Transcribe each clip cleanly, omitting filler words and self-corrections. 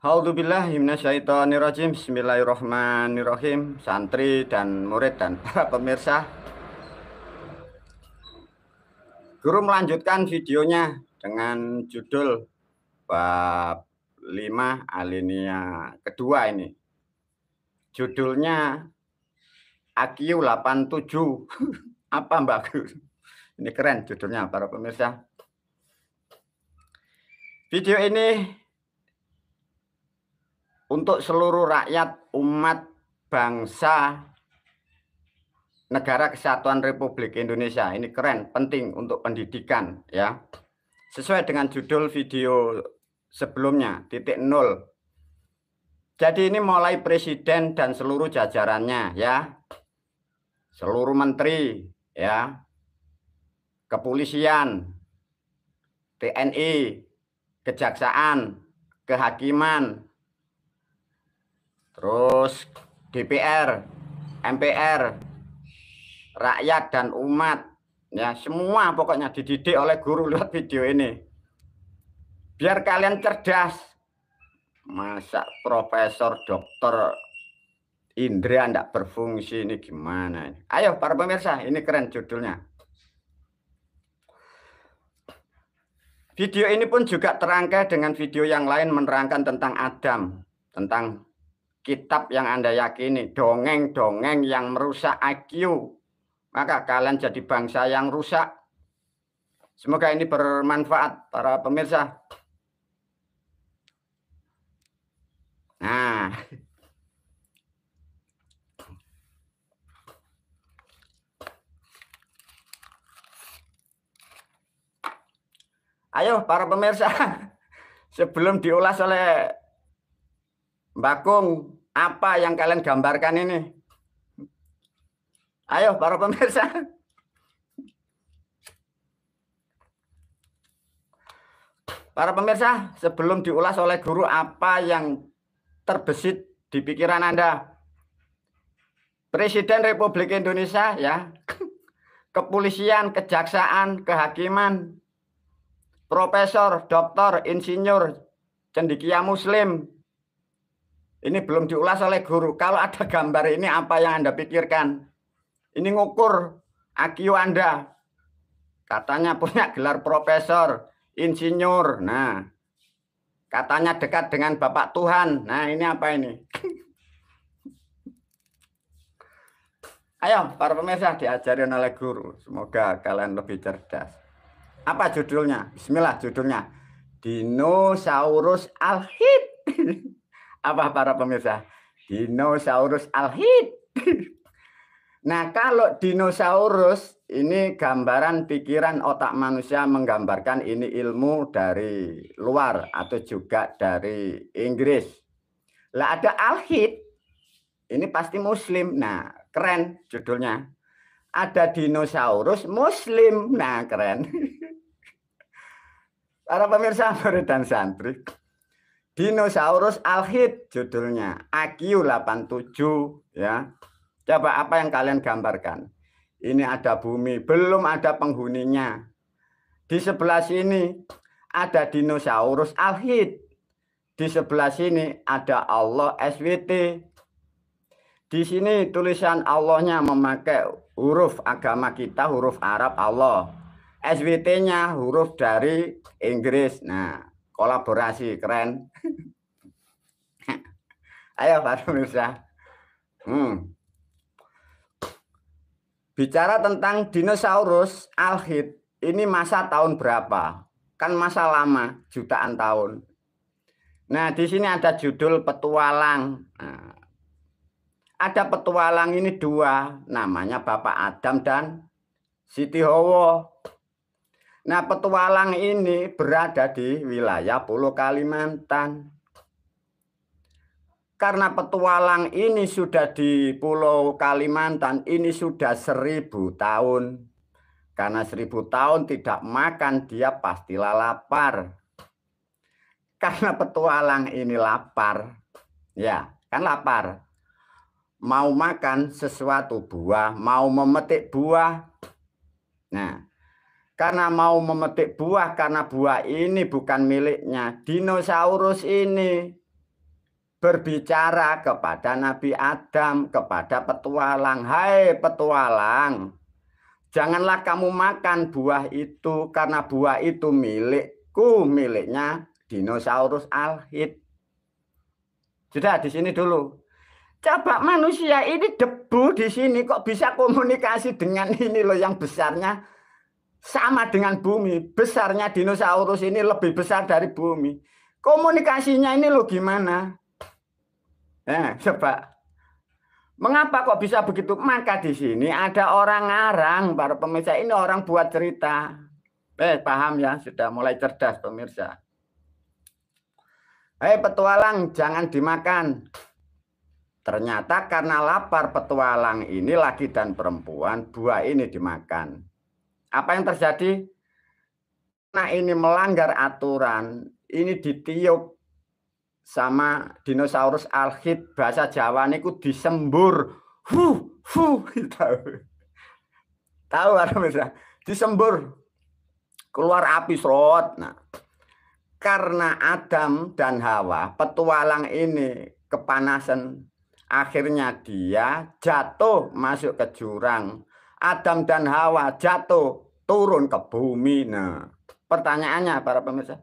A'udzubillahi minasyaitonirrajim. Bismillahirrahmanirrahim. Santri dan murid dan para pemirsa, guru melanjutkan videonya dengan judul bab 5 alinea kedua ini. Judulnya AQ 87. Apa Mbak Guru? Ini keren judulnya para pemirsa. Video ini untuk seluruh rakyat, umat, bangsa, Negara Kesatuan Republik Indonesia. Ini keren, penting untuk pendidikan ya. Sesuai dengan judul video sebelumnya, titik nol. Jadi ini mulai presiden dan seluruh jajarannya ya. Seluruh menteri ya. Kepolisian, TNI, kejaksaan, kehakiman, terus DPR, MPR, rakyat dan umat ya, semua pokoknya dididik oleh guru lewat video ini biar kalian cerdas. Masa profesor dokter Indra ndak berfungsi, ini gimana ini? Ayo para pemirsa, ini keren judulnya. Video ini pun juga terangkai dengan video yang lain menerangkan tentang Adam, tentang kitab yang Anda yakini, dongeng-dongeng yang merusak IQ. Maka kalian jadi bangsa yang rusak. Semoga ini bermanfaat para pemirsa. Nah, ayo para pemirsa, sebelum diulas oleh Mbak Kung, apa yang kalian gambarkan ini? Ayo para pemirsa. Para pemirsa, sebelum diulas oleh guru, apa yang terbesit di pikiran Anda? Presiden Republik Indonesia ya, kepolisian, kejaksaan, kehakiman, profesor, doktor, insinyur, cendekia muslim. Ini belum diulas oleh guru. Kalau ada gambar ini, apa yang Anda pikirkan? Ini ngukur IQ Anda. Katanya punya gelar profesor, insinyur. Nah, katanya dekat dengan Bapak Tuhan. Nah, ini apa ini? Ayo, para pemirsa, diajarin oleh guru. Semoga kalian lebih cerdas. Apa judulnya? Bismillah judulnya. Dinosaurus Alhid. Apa para pemirsa? Dinosaurus Alhid. Nah, kalau dinosaurus ini gambaran pikiran otak manusia, menggambarkan ini ilmu dari luar atau juga dari Inggris. Lah ada Alhid, ini pasti muslim. Nah, keren judulnya. Ada dinosaurus muslim. Nah, keren. Para pemirsa murid dan santri, dinosaurus Alhid judulnya, AQ 87 ya. Coba apa yang kalian gambarkan? Ini ada bumi, belum ada penghuninya. Di sebelah sini ada dinosaurus Alhid. Di sebelah sini ada Allah SWT. Di sini tulisan Allahnya memakai huruf agama kita, huruf Arab Allah. SWT-nya huruf dari Inggris. Nah, kolaborasi keren. Ayo Pak pemirsa. Bicara tentang dinosaurus Alhid, ini masa tahun berapa? Kan masa lama, jutaan tahun. Nah, di sini ada judul petualang. Nah, ada petualang ini dua, namanya Bapak Adam dan Siti Hawa. Nah, petualang ini berada di wilayah Pulau Kalimantan. Karena petualang ini sudah di Pulau Kalimantan, ini sudah 1000 tahun. Karena 1000 tahun tidak makan, dia pastilah lapar. Karena petualang ini lapar, ya kan lapar. Mau makan sesuatu buah, mau memetik buah. Nah, karena mau memetik buah, karena buah ini bukan miliknya dinosaurus ini. berbicara kepada Nabi Adam, kepada petualang. Hai petualang, janganlah kamu makan buah itu karena buah itu milikku, miliknya dinosaurus alhid. Sudah di sini dulu. Coba manusia ini debu di sini kok bisa komunikasi dengan ini loh yang besarnya sama dengan bumi. Besarnya dinosaurus ini lebih besar dari bumi. Komunikasinya ini loh gimana? Coba. Mengapa kok bisa begitu? Maka di sini ada orang ngarang, para pemirsa. Ini orang buat cerita. Paham ya? Sudah mulai cerdas pemirsa. Hei petualang, jangan dimakan. Ternyata karena lapar petualang ini laki dan perempuan, buah ini dimakan. Apa yang terjadi? Nah ini melanggar aturan, ini ditiup sama dinosaurus alhid, bahasa Jawa niku disembur. Tahu kan? Disembur. Keluar api serot. Nah, karena Adam dan Hawa, petualang ini kepanasan. Akhirnya dia jatuh masuk ke jurang. Adam dan Hawa jatuh turun ke bumi. Nah, pertanyaannya para pemirsa,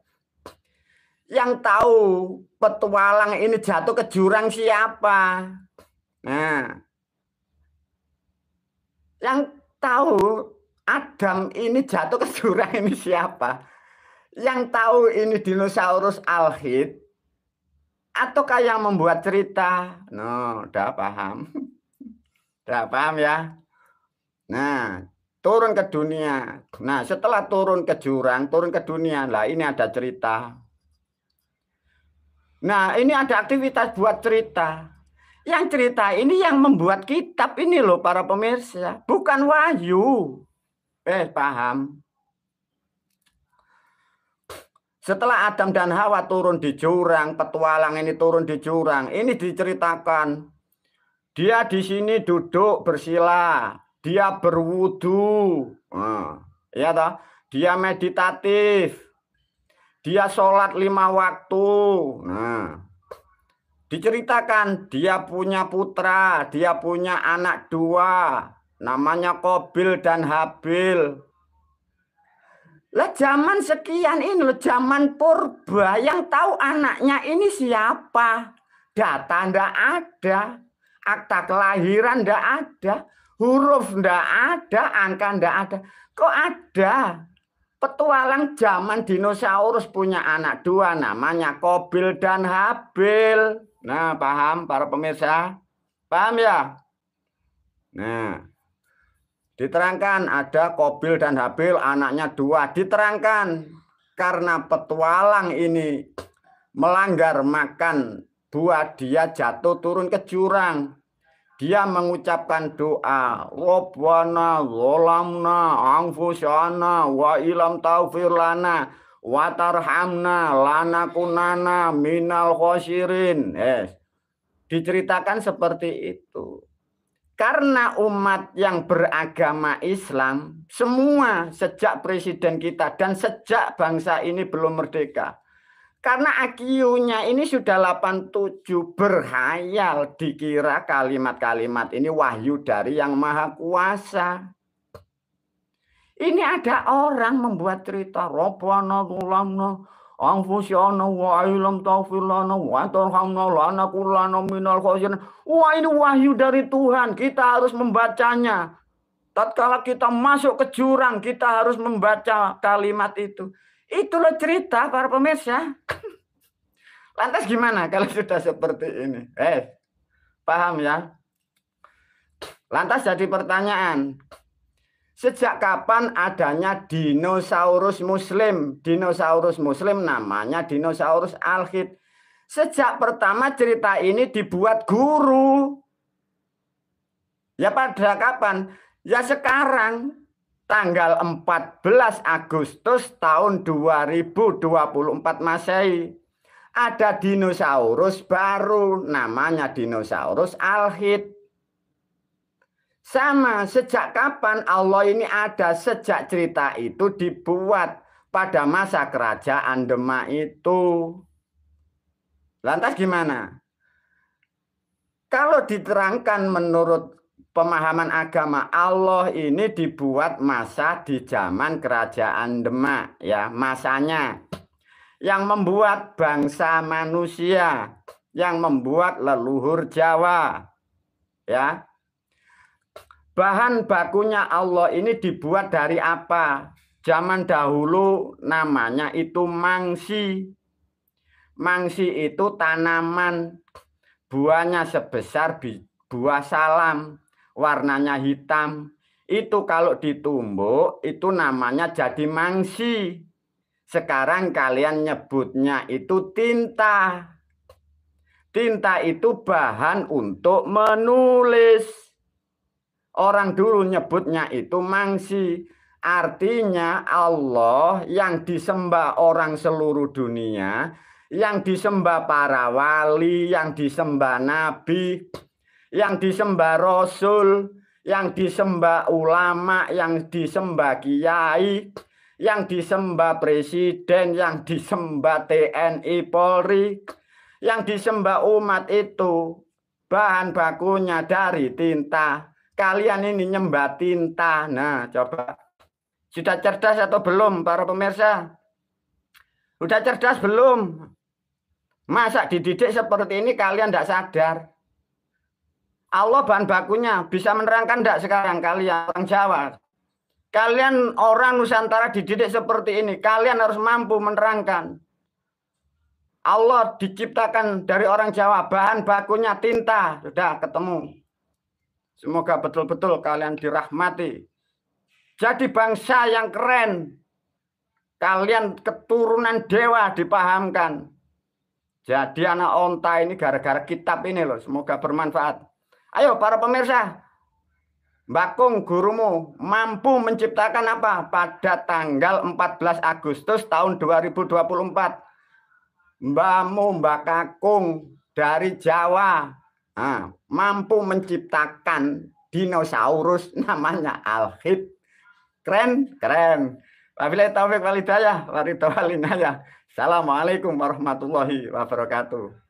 yang tahu petualang ini jatuh ke jurang siapa? Nah, yang tahu Adam ini jatuh ke jurang ini siapa? Yang tahu ini dinosaurus alhid ataukah yang membuat cerita? No, udah paham. Udah paham ya? Nah, turun ke dunia. Nah, setelah turun ke jurang, turun ke dunia. Lah, ini ada cerita. Nah, ini ada aktivitas buat cerita. Yang cerita ini yang membuat kitab ini loh para pemirsa. Bukan wahyu. Paham? Setelah Adam dan Hawa turun di jurang, petualang ini turun di jurang. Ini diceritakan. Dia di sini duduk bersila. Dia berwudu. Ya toh? Dia meditatif. Dia sholat 5 waktu. Nah, diceritakan dia punya putra, dia punya anak 2, namanya Qabil dan Habil. Lah zaman sekian ini loh, zaman purba, yang tahu anaknya ini siapa? Data ndak ada, akta kelahiran ndak ada, huruf ndak ada, angka ndak ada. Kok ada? Petualang zaman dinosaurus punya anak 2 namanya Qabil dan Habil. Nah, paham para pemirsa? Paham ya? Nah, diterangkan ada Qabil dan Habil, anaknya 2. Diterangkan karena petualang ini melanggar makan buah, dia jatuh turun ke jurang. Dia mengucapkan doa, Rabbana zalamna anfusana wa ilam taghfir lana wa tarhamna lanakunana minal khosirin. Diceritakan seperti itu. Karena umat yang beragama Islam, semua sejak presiden kita dan sejak bangsa ini belum merdeka. Karena IQ-nya ini sudah 87, berhayal, dikira kalimat-kalimat ini wahyu dari Yang Maha Kuasa. Ini ada orang membuat cerita, Rabbana zalamna anfusana wa illam taghfir lana wa tarhamna lanakunanna minal khosirin. Wah, ini wahyu dari Tuhan, kita harus membacanya. Tatkala kita masuk ke jurang, kita harus membaca kalimat itu. Itulah cerita para pemirsa. Lantas gimana kalau sudah seperti ini? Paham ya? Lantas jadi pertanyaan. Sejak kapan adanya dinosaurus muslim? Dinosaurus muslim namanya dinosaurus alhid. Sejak pertama cerita ini dibuat guru. Ya pada kapan? Ya sekarang. Tanggal 14 Agustus tahun 2024 Masehi. Ada dinosaurus baru, namanya dinosaurus alhid. Sama, sejak kapan Allah ini ada? Sejak cerita itu dibuat pada masa kerajaan Demak itu. Lantas gimana? Kalau diterangkan menurut pemahaman agama, Allah ini dibuat masa di zaman kerajaan Demak, ya, masanya yang membuat bangsa manusia, yang membuat leluhur Jawa, ya. Bahan bakunya Allah ini dibuat dari apa? Zaman dahulu namanya itu mangsi. Mangsi itu tanaman, buahnya sebesar buah salam, warnanya hitam. Itu kalau ditumbuk itu namanya jadi mangsi. Sekarang kalian nyebutnya itu tinta. Tinta itu bahan untuk menulis. Orang dulu nyebutnya itu mangsi. Artinya Allah yang disembah orang seluruh dunia, yang disembah para wali, yang disembah nabi, yang disembah rasul, yang disembah ulama, yang disembah kiai, yang disembah presiden, yang disembah TNI Polri, yang disembah umat itu bahan bakunya dari tinta. Kalian ini nyembah tinta. Nah, coba. Sudah cerdas atau belum para pemirsa? Sudah cerdas belum? Masa dididik seperti ini kalian tidak sadar? Allah bahan bakunya bisa menerangkan tidak sekarang kalian orang Jawa? Kalian orang Nusantara dididik seperti ini. Kalian harus mampu menerangkan. Allah diciptakan dari orang Jawa. Bahan bakunya tinta. Sudah ketemu. Semoga betul-betul kalian dirahmati. Jadi bangsa yang keren. Kalian keturunan dewa dipahamkan. Jadi anak onta ini gara-gara kitab ini loh. Semoga bermanfaat. Ayo para pemirsa. Bakung gurumu mampu menciptakan apa? Pada tanggal 14 Agustus tahun 2024. Mbahmu Mbak Kakung dari Jawa. Mampu menciptakan dinosaurus namanya Al-Hid. Keren, keren. Wabillahi taufiq wal hidayah. Assalamualaikum warahmatullahi wabarakatuh.